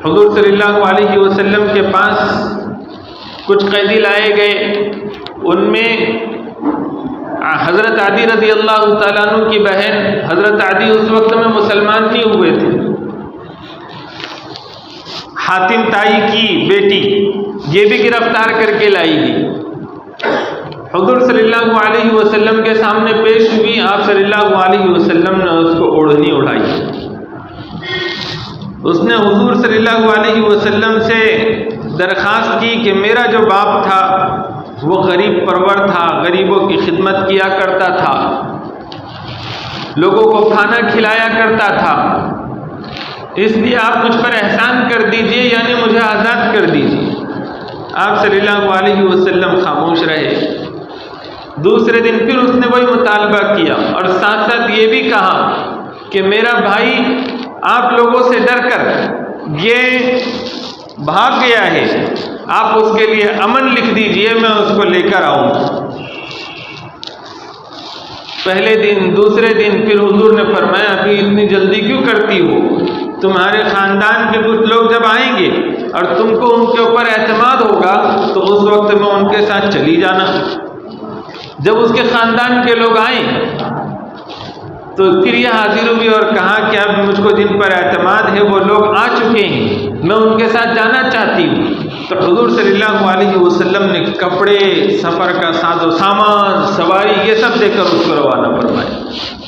حضور صلی اللہ علیہ وسلم کے پاس کچھ قیدی لائے گئے، ان میں حضرت عدی رضی اللہ تعالیٰ عنہ کی بہن، حضرت عدی اس وقت میں مسلمان نہیں ہوئے تھے، حاتم تائی کی بیٹی، یہ بھی گرفتار کر کے لائی گئی، حضور صلی اللہ علیہ وسلم کے سامنے پیش ہوئی۔ آپ صلی اللہ علیہ وسلم نے اس کو اوڑھنی اڑائی، اس نے حضور صلی اللہ علیہ وسلم سے درخواست کی کہ میرا جو باپ تھا وہ غریب پرور تھا، غریبوں کی خدمت کیا کرتا تھا، لوگوں کو کھانا کھلایا کرتا تھا، اس لیے آپ مجھ پر احسان کر دیجئے، یعنی مجھے آزاد کر دیجئے۔ آپ صلی اللہ علیہ وسلم خاموش رہے۔ دوسرے دن پھر اس نے وہی مطالبہ کیا اور ساتھ ساتھ یہ بھی کہا کہ میرا بھائی آپ لوگوں سے ڈر کر یہ بھاگ گیا ہے، آپ اس کے لیے امن لکھ دیجئے، میں اس کو لے کر آؤں گا۔ پہلے دن، دوسرے دن پھر حضور نے فرمایا ابھی اتنی جلدی کیوں کرتی ہو؟ تمہارے خاندان کے کچھ لوگ جب آئیں گے اور تم کو ان کے اوپر اعتماد ہوگا تو اس وقت میں ان کے ساتھ چلی جانا۔ جب اس کے خاندان کے لوگ آئیں تو پھر یہ حاضر ہوئی اور کہا کہ اب مجھ کو جن پر اعتماد ہے وہ لوگ آ چکے ہیں، میں ان کے ساتھ جانا چاہتی ہوں۔ تو حضور صلی اللہ علیہ وسلم نے کپڑے، سفر کا ساز و سامان، سواری، یہ سب دے کر اس کو روانہ فرمایا۔